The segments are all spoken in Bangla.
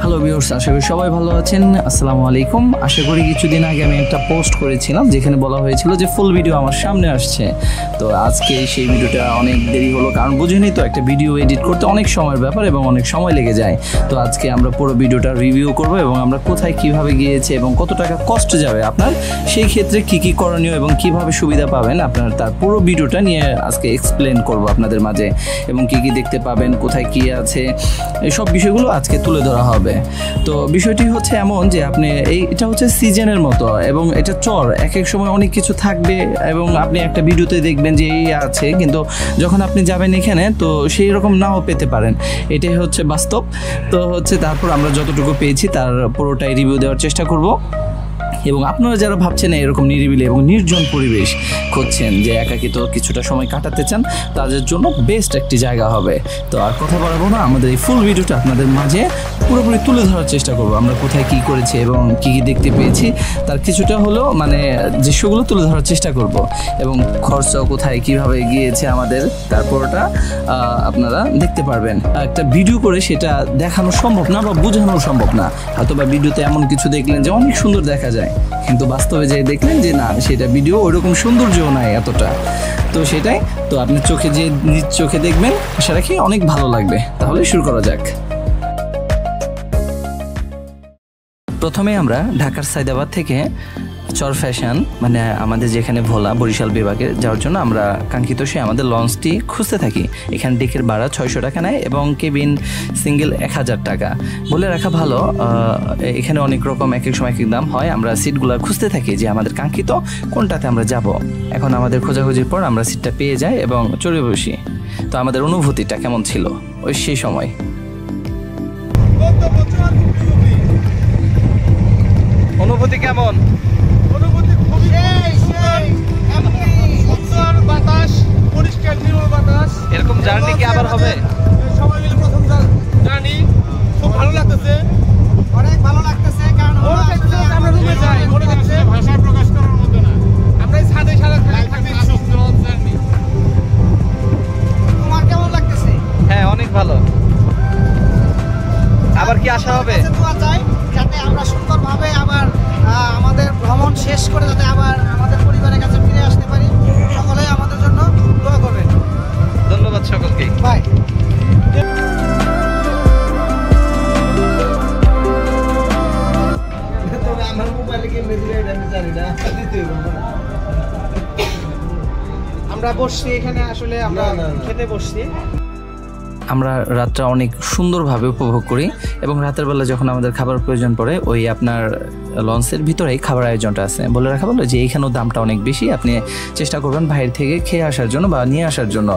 হ্যালো ভিউয়ার্স, আশা করি সবাই ভালো আছেন। আসসালামু আলাইকুম। আশা করি কিছুদিন আগে আমি একটা পোস্ট করেছিলাম যেখানে বলা হয়েছিল যে ফুল ভিডিও আমার সামনে আসছে। তো আজকে সেই ভিডিওটা অনেক দেরি হলো, কারণ বুঝেনি তো একটা ভিডিও এডিট করতে অনেক সময়ের ব্যাপার এবং অনেক সময় লেগে যায়। তো আজকে আমরা পুরো ভিডিওটা রিভিউ করব এবং আমরা কোথায় কিভাবে গিয়েছে এবং কত টাকা কষ্ট যাবে আপনার, সেই ক্ষেত্রে কি কি করণীয় এবং কিভাবে সুবিধা পাবেন আপনার, তার পুরো ভিডিওটা নিয়ে আজকে এক্সপ্লেন করব আপনাদের মাঝে। এবং কি কি দেখতে পাবেন, কোথায় কি আছে, এই সব বিষয়গুলো আজকে তুলে ধরা হবে। তো বিষয়টি হচ্ছে এমন যে আপনি এটা হচ্ছে সিজনের মতো এবং এটা চর, এক এক সময় অনেক কিছু থাকবে এবং আপনি একটা ভিডিওতে দেখবেন যে এই আছে, কিন্তু যখন আপনি যাবেন এখানে তো সেই রকম নাও পেতে পারেন। এটাই হচ্ছে বাস্তব। তো হচ্ছে তারপর আমরা যতটুকু পেয়েছি তার পুরোটাই রিভিউ দেওয়ার চেষ্টা করব। এবং আপনারা যারা ভাবছেন এরকম নিরিবিলি এবং নির্জন পরিবেশ খুঁজছেন, যে একাকিত্ব কিছুটা সময় কাটাতে চান, তাদের জন্য বেস্ট একটি জায়গা হবে। তো আর কথা বাড়াবো না, আমাদের এই ফুল ভিডিওটা আপনাদের মাঝে পুরোপুরি তুলে ধরার চেষ্টা করব। আমরা কোথায় কি করেছি এবং কি কি দেখতে পেয়েছি তার কিছুটা হলো দৃশ্যগুলো তুলে ধরার চেষ্টা করব। এবং খরচ কোথায় কিভাবে গিয়েছে আমাদের, তারপরটা আপনারা দেখতে পারবেন। একটা ভিডিও করে সেটা দেখানো সম্ভব না বা বোঝানো সম্ভব না। অথবা ভিডিওতে এমন কিছু দেখলেন যে অনেক সুন্দর দেখা যায়, কিন্তু বাস্তবে যে দেখলেন যে না, সেটা ভিডিও ওইরকম সৌন্দর্যও নাই এতটা। তো সেটাই তো আপনি নিজ চোখে দেখবেন, আশা রাখি অনেক ভালো লাগবে। তাহলে শুরু করা যাক। প্রথমে আমরা ঢাকার সায়দাবাদ থেকে চর ফ্যাশন আমাদের যেখানে ভোলা বরিশাল বিভাগে যাওয়ার জন্য আমরা কাঙ্ক্ষিত সে আমাদের লঞ্চটি খুঁজতে থাকি। এখানে ডেকের ভাড়া 600 টাকা নেয় এবং কেবিন সিঙ্গেল 1000 টাকা। বলে রাখা ভালো, এখানে অনেক রকম এক এক সময় এক এক দাম হয়। আমরা সিটগুলো খুঁজতে থাকি যে আমাদের কাঙ্ক্ষিত কোনটাতে আমরা যাব। এখন আমাদের খোঁজাখুঁজির পর আমরা সিটটা পেয়ে যাই এবং চড়ে বসি। তো আমাদের অনুভূতিটা কেমন ছিল ওই সেই সময়? অনুভূতি কেমন? অনুভূতি খুবই সুন্দর, বাতাস পরিষ্কার, নির্মল বাতাস। এরকম জার্নি কি আবার হবে? সবাই মিলে প্রথম জার্নি, খুব ভালো লাগতেছে, অনেক ভালো লাগতেছে। কারণ আমরা রুমে যাই, মনে হচ্ছে ভাষায় প্রকাশ করার মতো না। আমরা এই ছাদে সারা থাকতে সুন্দর জার্নি। তোমার কেমন লাগতেছে? হ্যাঁ, অনেক ভালো। আবার কি আশা হবে? দোয়া চাই যাতে আমরা সুন্দরভাবে আবার আমাদের ভ্রমণ শেষ করে যাতে আবার আমাদের পরিবারের কাছে ফিরে আসতে পারি। সকলে আমাদের জন্য দোয়া করবেন। ধন্যবাদ সকলকে। বাই। আমরা বসছি এখানে, আসলে আমরা খেতে বসছি। আমরা রাতটা অনেক সুন্দরভাবে উপভোগ করি এবং রাতের বেলা যখন আমাদের খাবার প্রয়োজন পড়ে, ওই আপনার লঞ্চের ভিতরেই খাবার আয়োজনটা আছে। বলে রাখা ভালো যে এইখানেও দামটা অনেক বেশি। আপনি চেষ্টা করবেন বাইরে থেকে খেয়ে আসার জন্য বা নিয়ে আসার জন্য।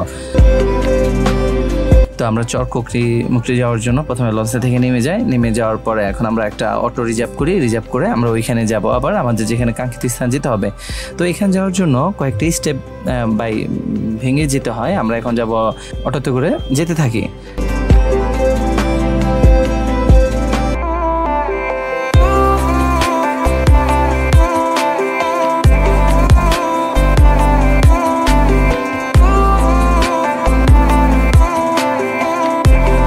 তো আমরা চর মুক্তি যাওয়ার জন্য প্রথমে লঞ্চে থেকে নেমে যাওয়ার পরে এখন আমরা একটা অটো রিজার্ভ করে আমরা ওইখানে যাব, আবার আমাদের যেখানে কাঙ্ক্ষিত স্থান যেতে হবে। তো এখানে যাওয়ার জন্য কয়েকটি স্টেপ ভেঙে যেতে হয়। আমরা এখন যাব অটোতে করে যেতে থাকি।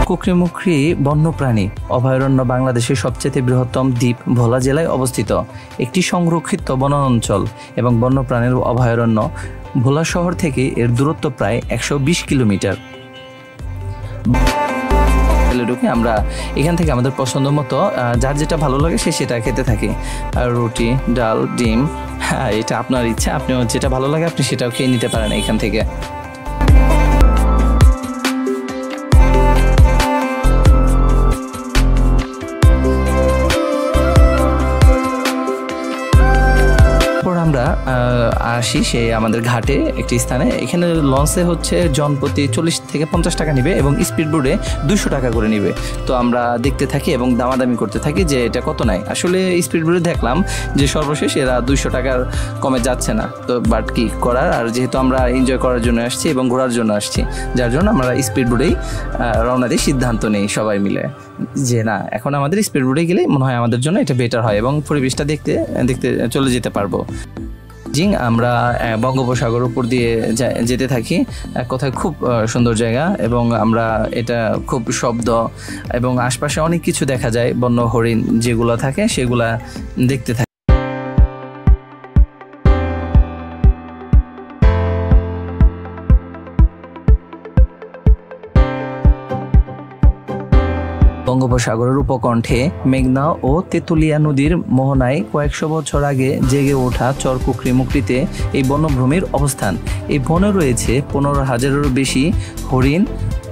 কুকরিমুকরি বন্যপ্রাণী অভয়ারণ্য বাংলাদেশের সবচেয়ে বৃহত্তম দ্বীপ ভোলা জেলায় অবস্থিত একটি সংরক্ষিত বনাঞ্চল এবং বন্যপ্রাণীর অভয়ারণ্য। ভোলা শহর থেকে এর দূরত্ব প্রায় 120 কিলোমিটার। ঢুকে আমরা এখান থেকে আমাদের পছন্দ মতো যার যেটা ভালো লাগে সেটা খেতে থাকি। আর রুটি, ডাল, ডিম, হ্যাঁ এটা আপনার ইচ্ছা, আপনি যেটা ভালো লাগে আপনি সেটাও খেয়ে নিতে পারেন এখান থেকে। আমরা আসি সেই আমাদের ঘাটে একটি স্থানে। এখানে লঞ্চে হচ্ছে জনপ্রতি 40 থেকে 50 টাকা নিবে এবং স্পিড বোটে 200 টাকা করে নিবে। তো আমরা দেখতে থাকি এবং দামাদামি করতে থাকি যে এটা কত নেয়। আসলে স্পিড বোটে দেখলাম যে সর্বশেষ এরা 200 টাকার কমে যাচ্ছে না। তো বাট কি করার, আর যেহেতু আমরা এনজয় করার জন্য আসছি এবং ঘোরার জন্য আসছি, যার জন্য আমরা স্পিড বোটেই রওনা দিয়ে সিদ্ধান্ত নেই সবাই মিলে যে না, এখন আমাদের স্পিড বোটে গেলে মনে হয় আমাদের জন্য এটা বেটার হয় এবং পরিবেশটা দেখতে দেখতে চলে যেতে পারবো। আমরা বঙ্গোপসাগর উপর দিয়ে যেতে থাকি, এক কথায় খুব সুন্দর জায়গা, এবং আমরা এটা খুব শব্দ এবং আশপাশে অনেক কিছু দেখা যায়, বন্য হরিণ যেগুলো থাকে সেগুলা দেখতে থাকি। বঙ্গোপসাগরের উপকণ্ঠে মেঘনা ও তেঁতুলিয়া নদীর মোহনায় কয়েকশো বছর আগে জেগে ওঠা চরকুকরি মুকরিতে এই বনভূমির অবস্থান। এই বনে রয়েছে 15,000-এরও বেশি হরিণ,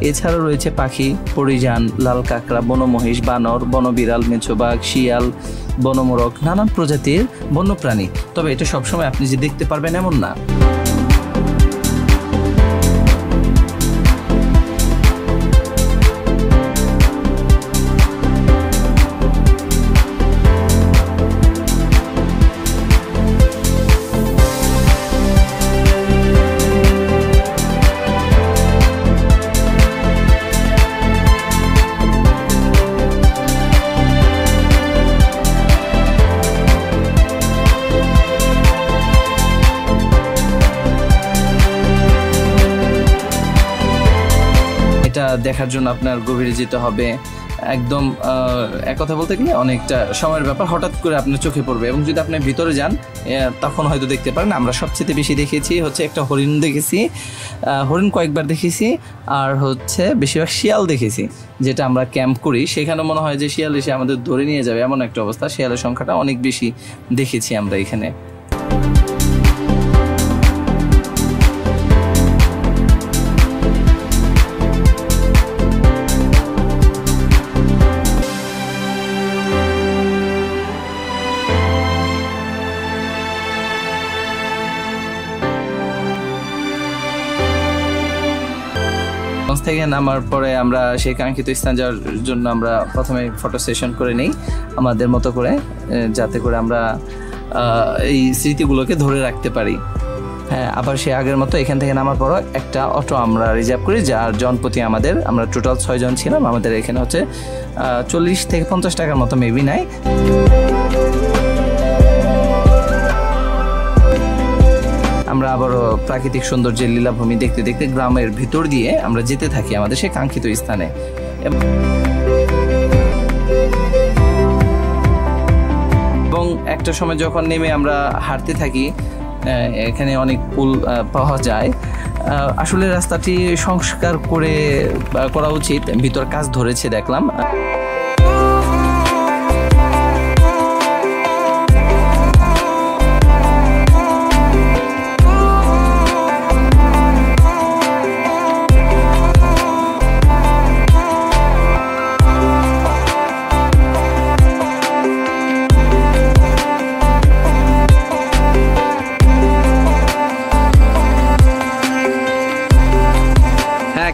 এছাড়াও রয়েছে পাখি, পরিযান, লাল কাঁকড়া, বনমহিষ, বানর, বনবিড়াল, মেছোবাঘ, শিয়াল, বনমোরগ, নানান প্রজাতির বন্যপ্রাণী। তবে এটা সবসময় আপনি যে দেখতে পারবেন এমন না। এটা দেখার জন্য আপনার গভীরে যেতে হবে, একদম এক কথা বলতে গেলে অনেকটা সময়ের ব্যাপার, হঠাৎ করে আপনার চোখে পড়বে, এবং যদি আপনি ভিতরে যান তখন হয়তো দেখতে পারেন। আমরা সবচেয়ে বেশি দেখেছি হচ্ছে একটা হরিণ দেখেছি, হরিণ কয়েকবার দেখেছি, আর হচ্ছে বেশিরভাগ শিয়াল দেখেছি। যেটা আমরা ক্যাম্প করি সেখানে মনে হয় যে শিয়াল এসে আমাদের ধরে নিয়ে যাবে, এমন একটা অবস্থা। শিয়ালের সংখ্যাটা অনেক বেশি দেখেছি আমরা এখানে। থেকে নামার পরে আমরা সেই কাঙ্ক্ষিত স্থান যাওয়ার জন্য আমরা প্রথমে ফটো সেশন করে নেই আমাদের মতো করে, যাতে করে আমরা এই স্মৃতিগুলোকে ধরে রাখতে পারি। হ্যাঁ, আবার সে আগের মতো এখান থেকে নামার পর একটা অটো আমরা রিজার্ভ করি, যার জনপ্রতি আমরা টোটাল 6 জন ছিলাম। আমাদের এখানে হচ্ছে 40 থেকে 50 টাকার মতো মেবি নেয়। আমরা আবারও প্রাকৃতিক সৌন্দর্যের লীলাভূমি দেখতে দেখতে গ্রামের ভিতর দিয়ে আমরা যেতে থাকি আমাদের সেই কাঙ্ক্ষিত স্থানে। এবং একটা সময় যখন নেমে আমরা হাঁটতে থাকি, এখানে অনেক পুল পাওয়া যায়। আসলে রাস্তাটি সংস্কার করা উচিত, ভিতর কাজ ধরেছে দেখলাম।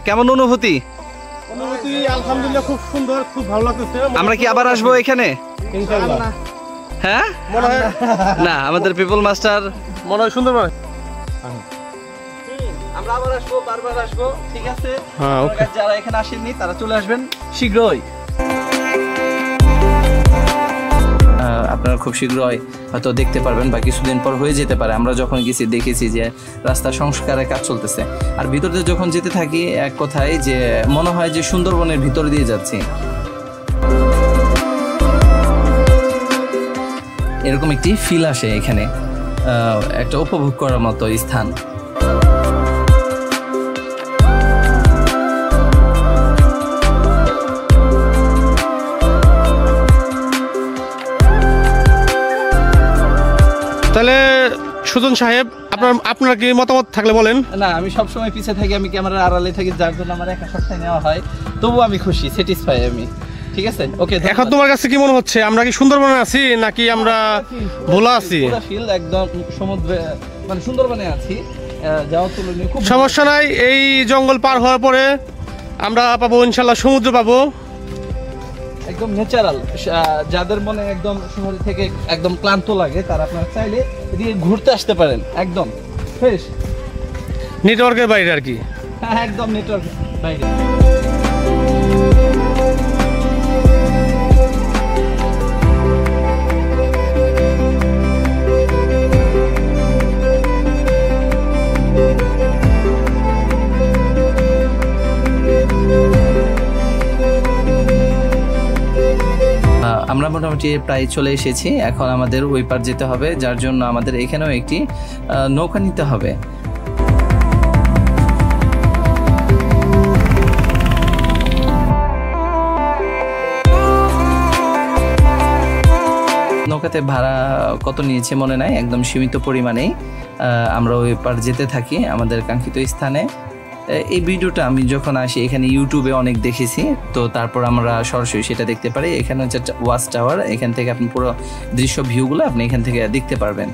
কেমন অনুভূতি? আলহামদুলিল্লাহ খুব সুন্দর, খুব ভালো লাগতেছে। আমরা কি আবার আসবো এখানে? ইনশাআল্লাহ। হ্যাঁ, মনে হয় না আমাদের পিপল মাস্টার মনে হয় সুন্দর। আমরা আবার আসবো, বারবার আসবো, ঠিক আছে? হ্যাঁ, ওকে। যারা এখানে আসেননি তারা চলে আসবেন শীঘ্রই। আপনারা খুব শীঘ্রই হয়তো দেখতে পারবেন, বা কিছুদিন পর হয়ে যেতে পারে। আমরা যখন গেছি দেখেছি যে রাস্তা সংস্কারের কাজ চলতেছে, আর ভিতরে যখন যেতে থাকি এক কথায় যে মনে হয় যে সুন্দরবনের ভিতর দিয়ে যাচ্ছি, এরকম একটি ফিল আসে এখানে, একটা উপভোগ করার মতো স্থান। তাহলে সুজন সাহেব, আপনার কি মতামত থাকলে বলেন। না, আমি সবসময় পিছিয়ে থাকি, আমি ক্যামেরার আড়ালে থাকি, যার জন্য আমার একা সপ্তাহে নেওয়া হয়। তবু আমি খুশি, স্যাটিসফাই আমি। ঠিক আছে, ওকে। এখন তোমার কাছে কি মনে হচ্ছে, আমরা কি সুন্দরবনে আছি নাকি আমরা ভোলা আছি? ফিল একদম সমুদ্রে, মানে সুন্দরবনে আছি। যাওয়ার তুলনায় খুব সমস্যা নাই। এই জঙ্গল পার হওয়ার পরে আমরা পাবো ইনশাল্লাহ সমুদ্র পাবো, একদম ন্যাচারাল। যাদের মনে একদম শহর থেকে একদম ক্লান্ত লাগে, তারা আপনারা চাইলে এদিকে ঘুরতে আসতে পারেন, একদম ফ্রেশ, নেটওয়ার্কের বাইরে আর কি। হ্যাঁ, একদম নেটওয়ার্ক বাইরে। আমরা মোটামুটি প্রায় চলে এসেছি। এখন আমাদের ওই পার যেতে হবে, যার জন্য আমাদের এখানেও একটি নৌকা নিতে হবে। নৌকাতে ভাড়া কত নিয়েছে মনে নাই, একদম সীমিত পরিমাণেই আমরা ওই পার যেতে থাকি আমাদের কাঙ্ক্ষিত স্থানে। এই ভিডিওটা আমি যখন আসি এখানে ইউটিউবে অনেক দেখেছি, তো তারপর আমরা সরাসরি সেটা দেখতে পারি। এখানে হচ্ছে ওয়াচ টাওয়ার, এখান থেকে আপনি পুরো দৃশ্য ভিউগুলো আপনি এখান থেকে দেখতে পারবেন।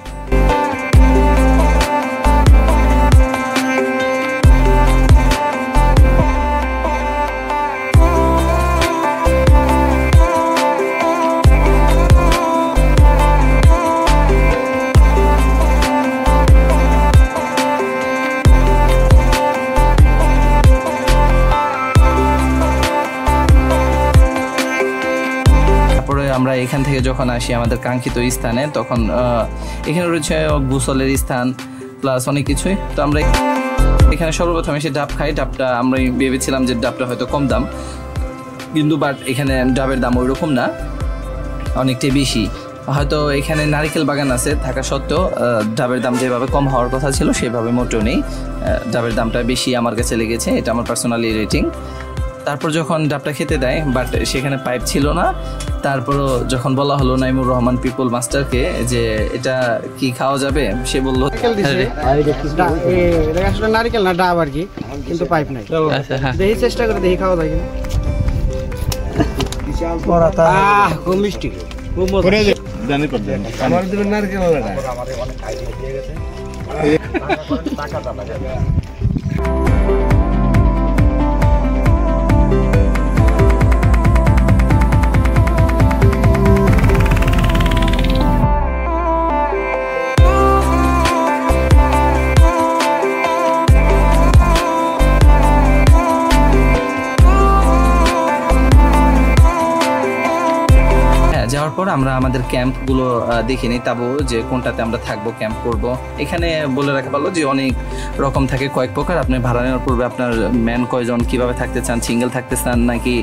আমরা এখান থেকে যখন আসি আমাদের কাঙ্ক্ষিত স্থানে, তখন এখানে রয়েছে গোসলের স্থান প্লাস অনেক কিছুই। তো আমরা এখানে সর্বপ্রথম এসে ডাব খাই। ডাবটা আমরা ভেবেছিলাম যে ডাবটা হয়তো কম দাম, কিন্তু বাট এখানে ডাবের দাম ওই রকম না, অনেকটাই বেশি। হয়তো এখানে নারিকেল বাগান আছে থাকা সত্ত্বেও ডাবের দাম যেভাবে কম হওয়ার কথা ছিল সেভাবে মোটেও নেই। ডাবের দামটা বেশি আমার কাছে লেগেছে, এটা আমার পার্সোনালি রেটিং। তারপর যখন ডাবটা খেতে দেয়, বাট সেখানে পাইপ ছিল না। তারপরও যখন বলা হলো নাইমুর রহমান পিপল মাস্টারকে যে এটা কি খাওয়া যাবে, সে বলল নারিকেল না ডাব আর কি, কিন্তু পাইপ নাই। দেখি চেষ্টা করে দেখি খাওয়া যায় কিনা। খুব মিষ্টি, খুব মজা। আমার দিবেন নারকেল যাওয়ার পর আমরা আমাদের ক্যাম্পগুলো দেখে নিই, তাবু যে কোনটাতে আমরা থাকবো, ক্যাম্প করব। এখানে বলে রাখা ভালো যে অনেক রকম থাকে, কয়েক প্রকার। আপনি ভাড়া নেওয়ার পূর্বে আপনার ম্যান কয়জন, কিভাবে থাকতে চান, সিঙ্গেল থাকতে চান নাকি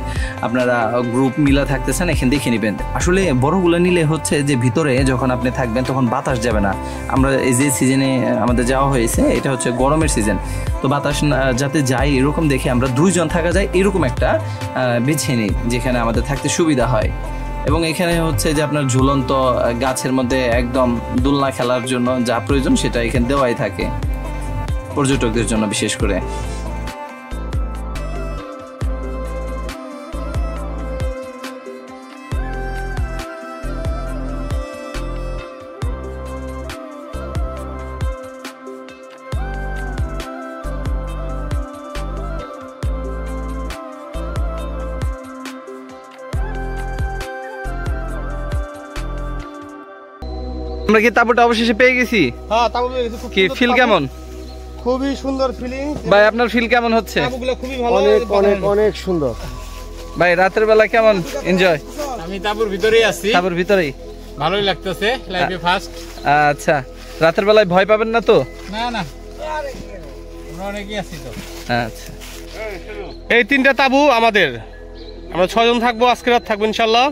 আপনারা গ্রুপ মিলা থাকতে চান, এখানে দেখে নেবেন। আসলে বড়গুলো নিলে হচ্ছে যে ভিতরে যখন আপনি থাকবেন তখন বাতাস যাবে না। আমরা এই যে সিজনে আমাদের যাওয়া হয়েছে এটা হচ্ছে গরমের সিজন, তো বাতাস যাতে যায় এরকম দেখে আমরা 2 জন থাকা যায় এরকম একটা বেছে নিই যেখানে আমাদের থাকতে সুবিধা হয়। এবং এখানে হচ্ছে যে আপনার ঝুলন্ত গাছের মধ্যে একদম দোলনা খেলার জন্য যা প্রয়োজন সেটা এখানে দেওয়াই থাকে পর্যটকদের জন্য বিশেষ করে। আমরা কি তাবুটা অবশেষে পেয়ে গেছি? হ্যাঁ, তাবু পেয়ে গেছি। কি ফিল কেমন? খুবই সুন্দর ফিলিং ভাই, আপনার ফিল কেমন হচ্ছে? তাবুগুলো খুবই ভালো, অনেক অনেক অনেক সুন্দর। ভাই রাতের বেলা কেমন এনজয়? আমি তাবুর ভিতরেই আছি, তাবুর ভিতরেই ভালোই লাগতেছে। লাইফে ফার্স্ট। আচ্ছা, রাতের বেলায় ভয় পাবেন না তো? না না, আমরা অনেকেই আছি তো। আচ্ছা, এই 3টা তাবু আমাদের, আমরা 6 জন থাকবো, আজকে রাত থাকবো ইনশাআল্লাহ।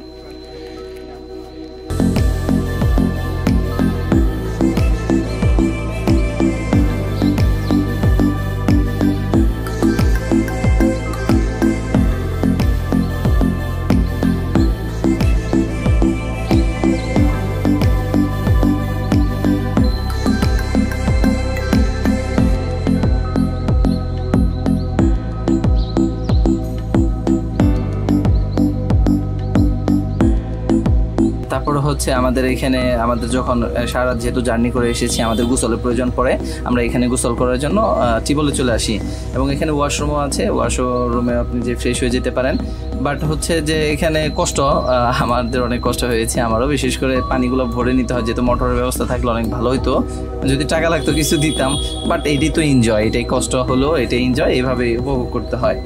তারপর হচ্ছে আমাদের এখানে আমাদের যখন সারা রাত যেহেতু জার্নি করে এসেছি আমাদের গোসলের প্রয়োজন পড়ে, আমরা এখানে গোসল করার জন্য টিবলে চলে আসি। এবং এখানে ওয়াশরুমও আছে, ওয়াশরুমে আপনি যে ফ্রেশ হয়ে যেতে পারেন। বাট হচ্ছে যে এখানে কষ্ট, আমাদের অনেক কষ্ট হয়েছে, আমারও বিশেষ করে পানিগুলো ভরে নিতে হয়, যেহেতু মোটরের ব্যবস্থা থাকলে অনেক ভালো হতো, যদি টাকা লাগতো কিছু দিতাম। বাট এটাই তো এনজয়, এটাই কষ্ট হলো এটাই এনজয়, এইভাবে উপভোগ করতে হয়।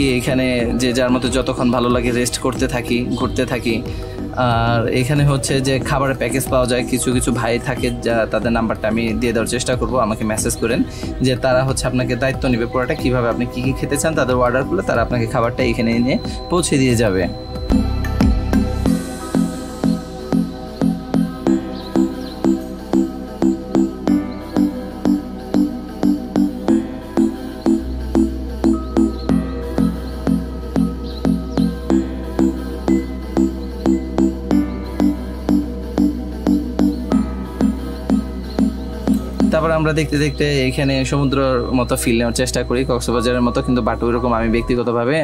থাকি এখানে, যে যার মতো যতক্ষণ ভালো লাগে রেস্ট করতে থাকি, ঘুরতে থাকি। আর এখানে হচ্ছে যে খাবারের প্যাকেজ পাওয়া যায়, কিছু কিছু ভাই থাকে যা তাদের নাম্বারটা আমি দিয়ে দেওয়ার চেষ্টা করব, আমাকে মেসেজ করেন যে তারা হচ্ছে আপনাকে দায়িত্ব নেবে পুরোটা, কীভাবে আপনি কী কী খেতে চান তাদের অর্ডার করলে তারা আপনাকে খাবারটা এখানে এনে পৌঁছে দিয়ে যাবে। তারপর আমরা দেখতে দেখতে এখানে সমুদ্রের মতো ফিল নেওয়ার চেষ্টা করি, কক্সবাজারের মতো, কিন্তু বাট ওইরকম আমি ব্যক্তিগতভাবে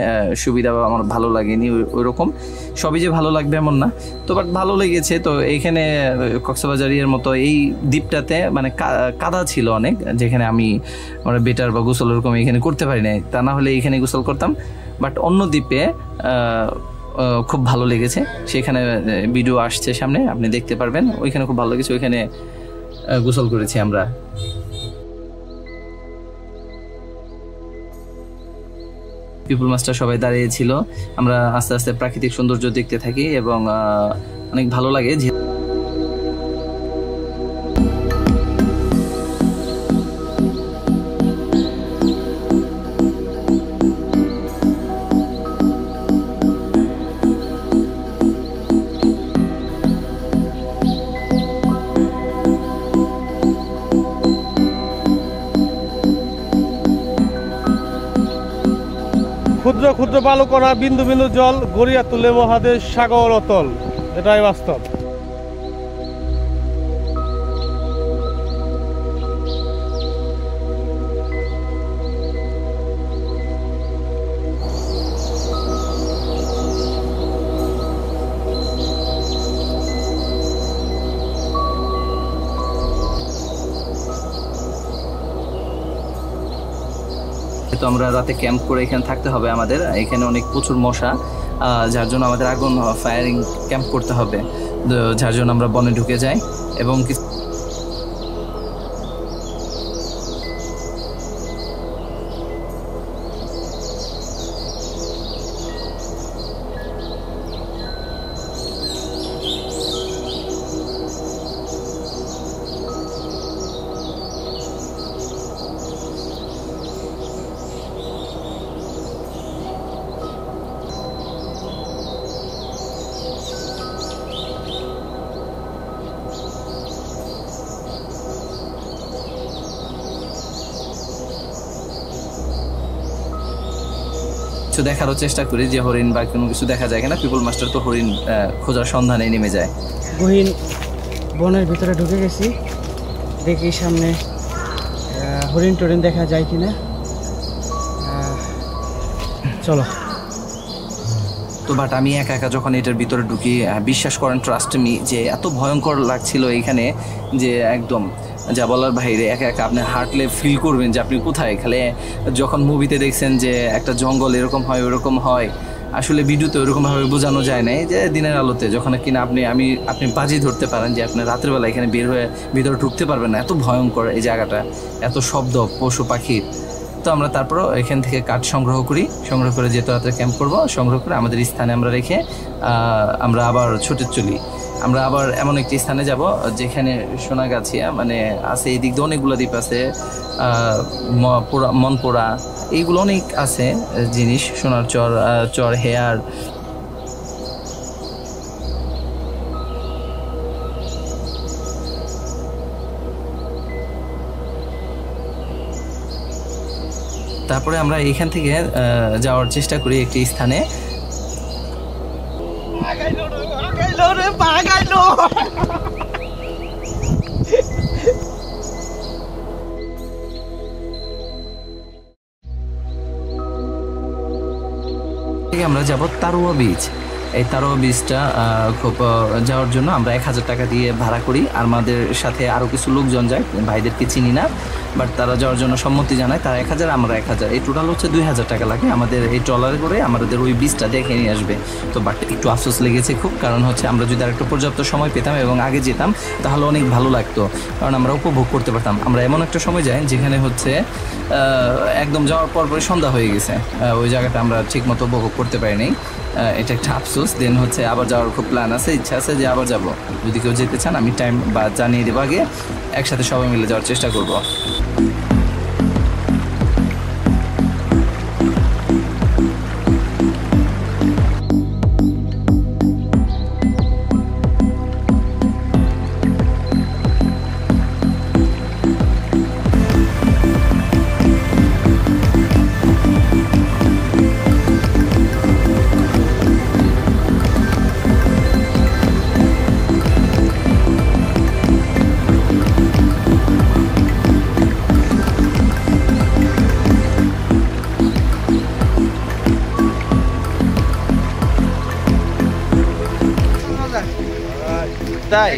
সুবিধা আমার ভালো লাগেনি ওইরকম। সবই যে ভালো লাগবে এমন না, তো বাট ভালো লেগেছে। তো এইখানে কক্সবাজারের মতো এই দ্বীপটাতে মানে কাদা ছিল অনেক, যেখানে আমি আমরা বেটার বা গোসল ওরকম এখানে করতে পারি নাই, তা না হলে এইখানে গোসল করতাম। বাট অন্য দ্বীপে খুব ভালো লেগেছে, সেখানে ভিডিও আসছে সামনে, আপনি দেখতে পারবেন। ওইখানে খুব ভালো লেগেছে, ওইখানে গোসল করেছি আমরা। পিপল মাস্টার সবাই দাঁড়িয়েছিল, আমরা আস্তে আস্তে প্রাকৃতিক সৌন্দর্য দেখতে থাকি এবং অনেক ভালো লাগে। ক্ষুদ্র ক্ষুদ্র বালুকণা, বিন্দু বিন্দু জল গড়িয়া তুলে মহাদেশ সাগর অতল, এটাই বাস্তব। তো আমরা রাতে ক্যাম্প করে এখানে থাকতে হবে আমাদের, এখানে অনেক প্রচুর মশা, যার জন্য আমাদের আগুন ফায়ারিং ক্যাম্প করতে হবে, যার জন্য আমরা বনে ঢুকে যাই। এবং দেখারও চেষ্টা করি যে হরিণ বা কোনো কিছু দেখা যায় কিনা। পিপল মাস্টার তো হরিণ খোঁজার সন্ধানে নেমে যায়। গহীন বনের ভিতরে ঢুকে গেছি, দেখি সামনে হরিণ টরিণ দেখা যায় কিনা। চলো। তো বাট আমি একা একা যখন এটার ভিতরে ঢুকি, বিশ্বাস করেন, ট্রাস্ট মি, যে এত ভয়ঙ্কর লাগছিল এইখানে যে একদম যা বলার বাইরে। একা একা আপনি হাঁটলে ফিল করবেন যে আপনি কোথায়। খালি যখন মুভিতে দেখছেন যে একটা জঙ্গল এরকম হয় ওরকম হয়, আসলে ভিডিওতে ওরকমভাবে বোঝানো যায় না। যে দিনের আলোতে যখন কিনা আপনি বাজি ধরতে পারেন যে আপনি রাতের বেলা এখানে বের হয়ে ভিতরে ঢুকতে পারবেন না, এত ভয়ঙ্কর এই জায়গাটা, এত শব্দ পশু পাখির। তো আমরা তারপরও এখান থেকে কাঠ সংগ্রহ করে যেহেতু রাতে ক্যাম্প করবো, সংগ্রহ করে আমাদের স্থানে আমরা রেখে আমরা আবার ছুটে চলি। আমরা আবার এমন একটি স্থানে যাব যেখানে সোনাগাছিয়া মানে আছে, এই দিক দিয়ে অনেকগুলো দ্বীপ আছে, মনপুরা, এইগুলো অনেক আছে জিনিস, সোনার চর হেয়ার। তারপরে আমরা এইখান থেকে যাওয়ার চেষ্টা করি একটি স্থানে। আমরা যাব তারুয়া বিচ। এই তারও বীজটা খুব যাওয়ার জন্য আমরা 1000 টাকা দিয়ে ভাড়া করি। আর আমাদের সাথে আরও কিছু লোকজন যায়, ভাইদেরকে চিনি না, বাট তারা যাওয়ার জন্য সম্মতি জানায়। তারা 1000, আমরা 1000, এই টোটাল হচ্ছে 2000 টাকা লাগে আমাদের এই ট্রলারে করে আমাদের ওই বীজটা দেখে নিয়ে আসবে। তো বাট একটু আফসোস লেগেছে খুব, কারণ হচ্ছে আমরা যদি আর একটু পর্যাপ্ত সময় পেতাম এবং আগে যেতাম তাহলে অনেক ভালো লাগতো, কারণ আমরা উপভোগ করতে পারতাম। আমরা এমন একটা সময় যাই যেখানে হচ্ছে একদম যাওয়ার পর পরে সন্ধ্যা হয়ে গেছে, ওই জায়গাটা আমরা ঠিকমতো উপভোগ করতে পারিনি। এটা একটা আফসোস। দেন হচ্ছে আবার যাওয়ার খুব প্ল্যান আছে, ইচ্ছা আছে যে আবার যাব। যদি কেউ যেতে চান আমি টাইম বা জানিয়ে দেবো আগে, একসাথে সবাই মিলে যাওয়ার চেষ্টা করব। তাই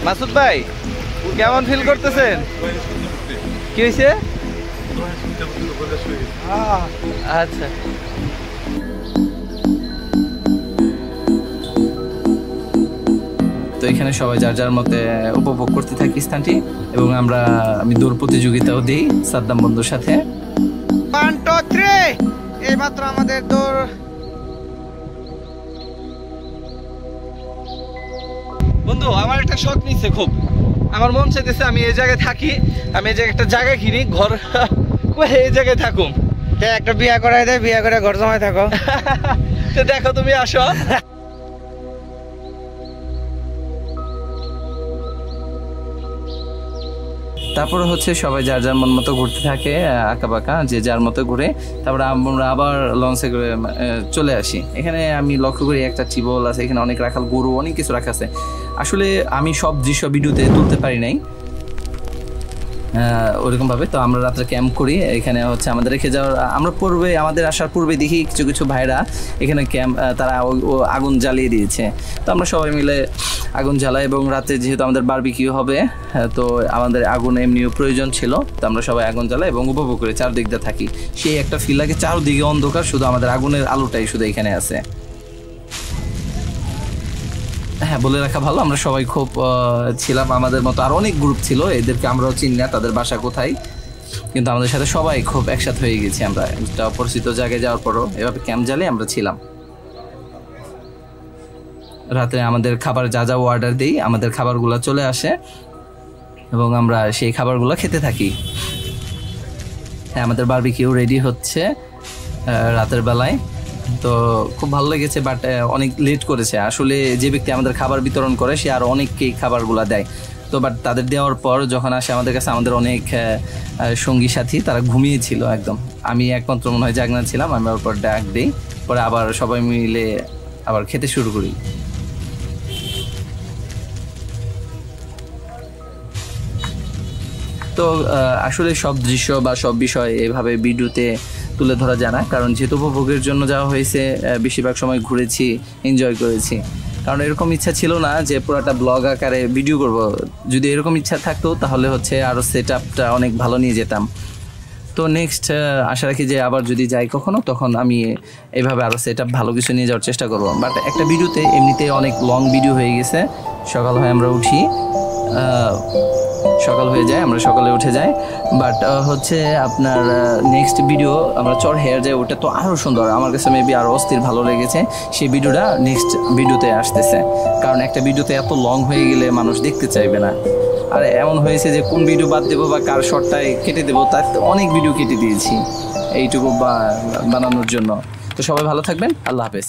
মাসুদ ভাই কেমন ফিল করতেছেন? কি হয়েছে? আচ্ছা, তো এখানে সবাই যার যার মতে উপভোগ করতে থাকি স্থানটি, এবং আমি দৌড় প্রতিযোগিতাও দিই সাদ্দাম বন্ধুর সাথে। 1 2 3 এইমাত্র আমাদের দৌড়। বন্ধু আমার একটা শখ নিচ্ছে খুব, আমার মন চাইতেছে আমি এই জায়গায় থাকি, আমি এই জায়গায় একটা জায়গা কিনি, ঘর এই জায়গায় থাকুম। একটা বিয়া করাই দেয়, বিয়া করে ঘর জমায় থাকো। তো দেখো তুমি আসো। তারপরে হচ্ছে সবাই যার যার মন মতো ঘুরতে থাকে, আঁকা বাঁকা যে যার মতো ঘুরে। তারপরে আমরা আবার লঞ্চে করে চলে আসি। এখানে আমি লক্ষ্য করি একটা টিউবওয়েল আছে, এখানে অনেক রাখাল গরু, অনেক কিছু রাখা আছে। আসলে আমি সব দৃশ্য ভিডিওতে তুলতে পারি নাই ওরকমভাবে। তো আমরা রাত্রে ক্যাম্প করি এখানে, হচ্ছে আমাদের রেখে যাওয়ার, আমরা আমাদের আসার পূর্বে দেখি কিছু কিছু ভাইরা এখানে তারা আগুন জ্বালিয়ে দিয়েছে। তো আমরা সবাই মিলে আগুন জ্বালাই, এবং রাতে যেহেতু আমাদের বারবিকিউ হবে, তো আমাদের আগুন এমনিও প্রয়োজন ছিল। তো আমরা সবাই আগুন জ্বালাই এবং উপভোগ করি, চারদিক দিয়ে থাকি। সেই একটা ফিল লাগে, চারদিকে অন্ধকার, শুধু আমাদের আগুনের আলোটাই শুধু এখানে আছে। হ্যাঁ, বলে রাখা ভালো, আমরা সবাই খুব ছিলাম, আমাদের মতো আর অনেক গ্রুপ ছিল, এদেরকে আমরাও চিনি না তাদের বাসা কোথায়, কিন্তু আমাদের সাথে সবাই খুব একসাথে হয়ে গেছি। আমরা একটা অপরিচিত জায়গায় যাওয়ার পরও এভাবে ক্যাম্প জ্বালিয়ে আমরা ছিলাম। রাতে আমাদের খাবার যা যা অর্ডার দিই, আমাদের খাবারগুলো চলে আসে এবং আমরা সেই খাবারগুলো খেতে থাকি। হ্যাঁ, আমাদের বারবিকিউ রেডি হচ্ছে রাতের বেলায়। তো খুব ভালো লেগেছে, বাট অনেক লেট করেছে। আসলে যে ব্যক্তি আমাদের খাবার বিতরণ করে সে আরও অনেককেই খাবারগুলো দেয়। তো বাট তাদের দেওয়ার পর যখন আসে আমাদের কাছে, আমাদের অনেক সঙ্গী সাথী তারা ঘুমিয়েছিল একদম। আমি একমাত্র মনে হয় জাগনা ছিলাম। আমি ওর পর ডাক দিই, পরে আবার সবাই মিলে আবার খেতে শুরু করি। তো আসলে সব দৃশ্য বা সব বিষয় এভাবে ভিডিওতে তুলে ধরা যায় না, কারণ যেহেতু উপভোগের জন্য যাওয়া হয়েছে, বেশিরভাগ সময় ঘুরেছি, এনজয় করেছি। কারণ এরকম ইচ্ছা ছিল না যে পুরোটা ব্লগ আকারে ভিডিও করব। যদি এরকম ইচ্ছা থাকতো তাহলে হচ্ছে আরও সেট আপটা অনেক ভালো নিয়ে যেতাম। তো নেক্সট আশা রাখি যে আবার যদি যাই কখনো, তখন আমি এইভাবে আরও সেট আপ ভালো কিছু নিয়ে যাওয়ার চেষ্টা করব। বাট একটা ভিডিওতে এমনিতে অনেক লং ভিডিও হয়ে গেছে। সকাল হয় আমরা উঠি, সকাল হয়ে যায়, আমরা সকালে উঠে যাই। বাট হচ্ছে আপনার নেক্সট ভিডিও আমরা চর হেয়ার যাই, ওটা তো আরও সুন্দর, আমার কাছে মেবি আরও অস্থির ভালো লেগেছে। সেই ভিডিওটা নেক্সট ভিডিওতে আসতেছে, কারণ একটা ভিডিওতে এত লং হয়ে গেলে মানুষ দেখতে চাইবে না। আর এমন হয়েছে যে কোন ভিডিও বাদ দেবো বা কার শর্টটায় কেটে দেবো, তার অনেক ভিডিও কেটে দিয়েছি এইটুকু বানানোর জন্য। তো সবাই ভালো থাকবেন, আল্লাহ হাফেজ।